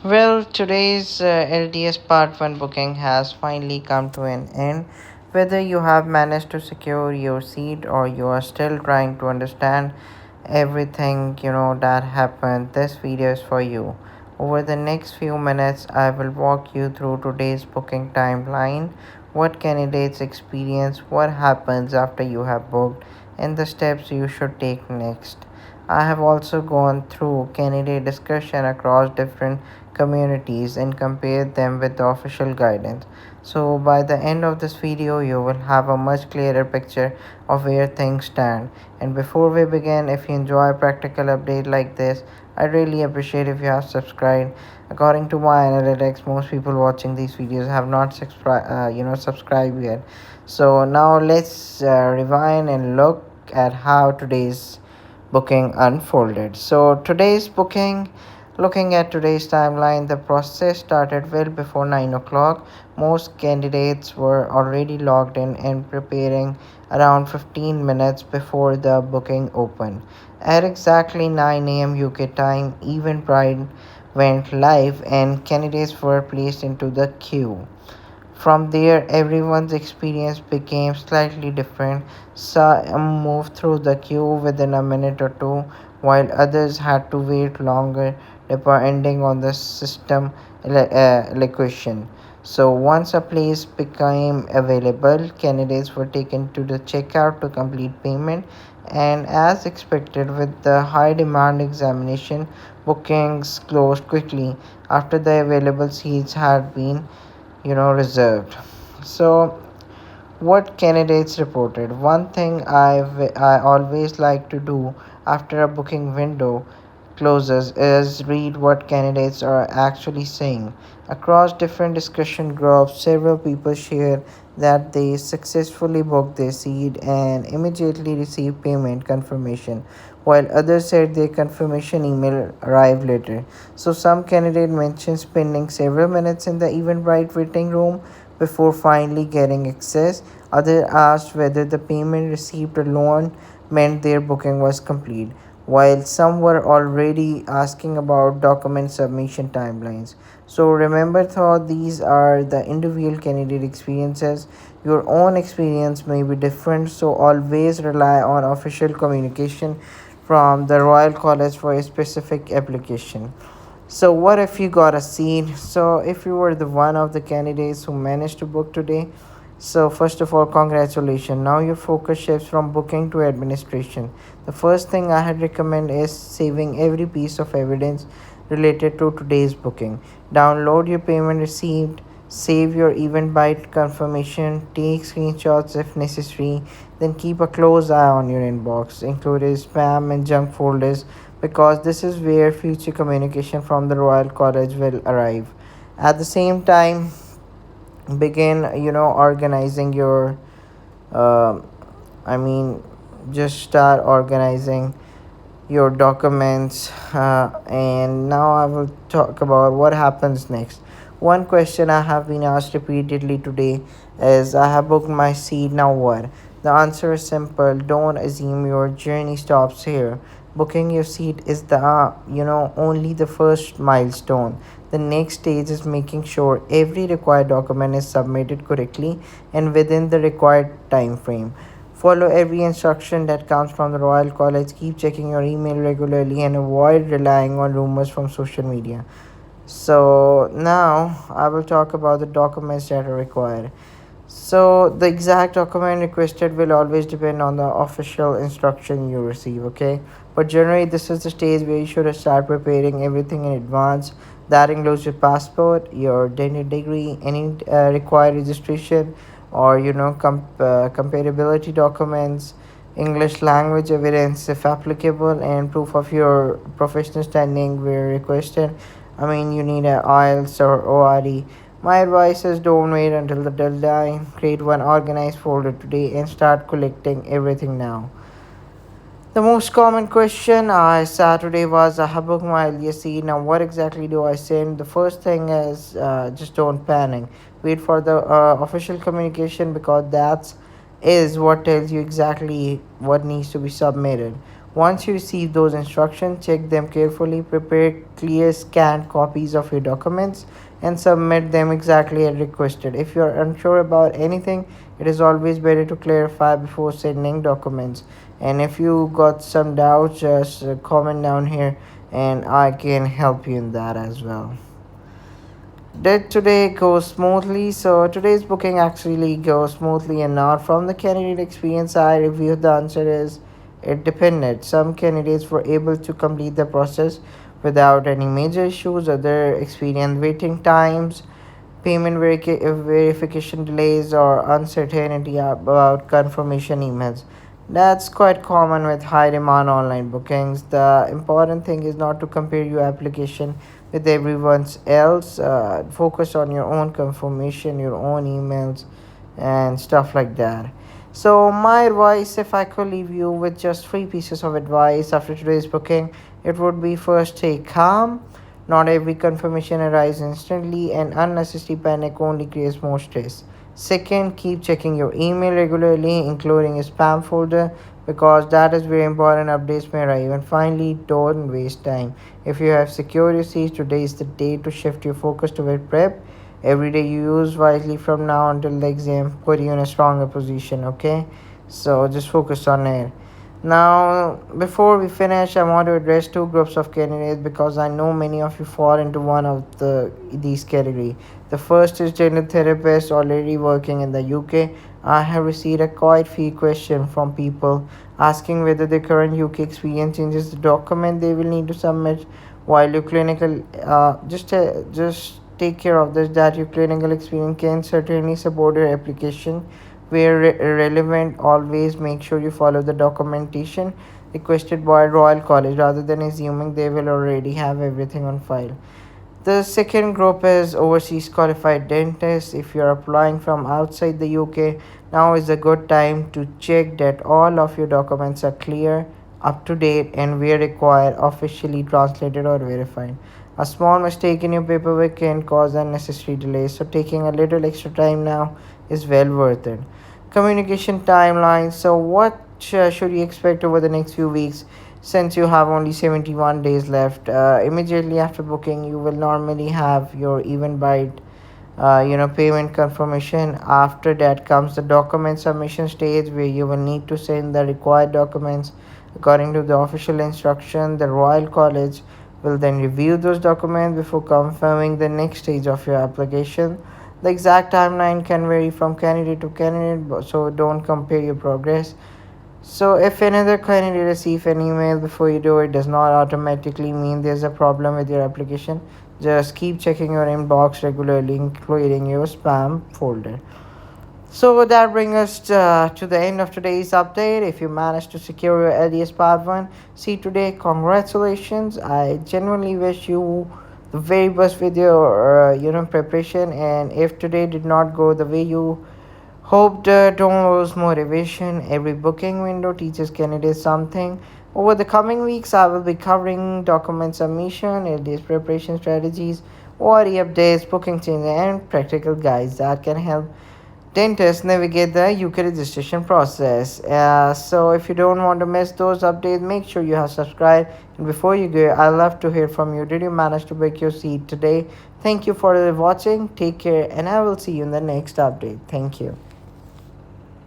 Well, today's LDS Part 1 booking has finally come to an end. Whether you have managed to secure your seat or you are still trying to understand everything that happened, this video is for you. Over the next few minutes, I will walk you through today's booking timeline, what candidates experience, what happens after you have booked, and the steps you should take next. I have also gone through candidate discussion across different communities and compared them with the official guidance. So by the end of this video, you will have a much clearer picture of where things stand. And before we begin, if you enjoy a practical update like this, I really appreciate if you have subscribed. According to my analytics, most people watching these videos have not subscribed yet. So now let's rewind and look at how today's booking unfolded. So today's booking, looking at today's timeline, the process started well before 9 o'clock. Most candidates were already logged in and preparing around 15 minutes before the booking opened. At exactly 9 a.m. UK time, Eventbrite went live and candidates were placed into the queue. From there, everyone's experience became slightly different. Some moved through the queue within a minute or two, while others had to wait longer depending on the system allocation. So, once a place became available, candidates were taken to the checkout to complete payment. And as expected, with the high demand examination, bookings closed quickly after the available seats had been reserved. So what candidates reported, one thing I always like to do after a booking window closes is read what candidates are actually saying. Across different discussion groups, several people share that they successfully booked their seat and immediately received payment confirmation, while others said their confirmation email arrived later. So some candidate mentioned spending several minutes in the Eventbrite waiting room before finally getting access. Others asked whether the payment received alone meant their booking was complete, while some were already asking about document submission timelines. So remember, thought these are the individual candidate experiences. Your own experience may be different, so always rely on official communication from the Royal College for a specific application. So what if you got a seat? So if you were the one of the candidates who managed to book today, so first of all, congratulations. Now your focus shifts from booking to administration. The first thing I had recommend is saving every piece of evidence related to today's booking. Download your payment receipt, save your Eventbrite confirmation, take screenshots if necessary, then keep a close eye on your inbox, including spam and junk folders, because this is where future communication from the Royal College will arrive. At the same time, begin organizing your uh, I mean just start organizing your documents, and now I will talk about what happens next. One question I have been asked repeatedly today is, I have booked my seat, now what? The answer is simple: don't assume your journey stops here. Booking your seat is the only the first milestone. The next stage is making sure every required document is submitted correctly and within the required time frame. Follow every instruction that comes from the Royal College. Keep checking your email regularly and avoid relying on rumors from social media. So, now I will talk about the documents that are required. So, the exact document requested will always depend on the official instruction you receive, okay? But generally, this is the stage where you should start preparing everything in advance. That includes your passport, your dental degree, any required registration, or comparability documents, English language evidence if applicable, and proof of your professional standing where requested. I mean, you need a IELTS or ORE. My advice is, don't wait until the deadline. Create one organized folder today and start collecting everything now. The most common question I saw today was, I have booked my LDC. Now, what exactly do I send? The first thing is, just don't panic. Wait for the official communication, because that is what tells you exactly what needs to be submitted. Once you receive those instructions, check them carefully, prepare clear scanned copies of your documents, and submit them exactly as requested. If you are unsure about anything, it is always better to clarify before sending documents. And if you got some doubts, just comment down here and I can help you in that as well. Did today go smoothly? So today's booking actually goes smoothly and not. From the candidate experience I reviewed, the answer is it depended. Some candidates were able to complete the process without any major issues, other experienced waiting times, payment verification delays, or uncertainty about confirmation emails. That's quite common with high demand online bookings. The important thing is not to compare your application with everyone else. Focus on your own confirmation, your own emails, and stuff like that. So, my advice, if I could leave you with just three pieces of advice after today's booking, it would be: first, stay calm. Not every confirmation arrives instantly, and unnecessary panic only creates more stress. Second, keep checking your email regularly, including a spam folder, because that is where important updates may arrive. And finally, don't waste time. If you have secured your seats, today is the day to shift your focus toward prep. Every day you use wisely from now until the exam put you in a stronger position, okay? So just focus on it. Now, before we finish, I want to address two groups of candidates because I know many of you fall into one of these category. The first is dental therapists already working in the UK. I have received a quite few questions from people asking whether their current UK experience changes the document they will need to submit while your clinical. Just take care of this that your clinical experience can certainly support your application where relevant. Always make sure you follow the documentation requested by Royal College rather than assuming they will already have everything on file. The second group is overseas qualified dentists. If you're applying from outside the UK, now is a good time to check that all of your documents are clear, up to date, and where required, officially translated or verified. A small mistake in your paperwork can cause unnecessary delays, so taking a little extra time now is well worth it. Communication timeline. So, what should you expect over the next few weeks? Since you have only 71 days left, immediately after booking, you will normally have your Eventbrite, payment confirmation. After that comes the document submission stage where you will need to send the required documents according to the official instruction. The Royal College will then review those documents before confirming the next stage of your application. The exact timeline can vary from candidate to candidate, so don't compare your progress. So, if another candidate receives an email before you do it, does not automatically mean there's a problem with your application. Just keep checking your inbox regularly, including your spam folder. So that brings us to the end of today's update. If you managed to secure your LDS Part 1, see today, congratulations. I genuinely wish you the very best with your preparation. And if today did not go the way you hoped, don't lose motivation. Every booking window teaches candidates something. Over the coming weeks, I will be covering document submission, LDS preparation strategies, ORE updates, booking changes, and practical guides that can help dentists navigate the UK registration process. So if you don't want to miss those updates, make sure you have subscribed. And before you go, I'd love to hear from you. Did you manage to break your seat today? Thank you for watching. Take care, and I will see you in the next update. Thank you.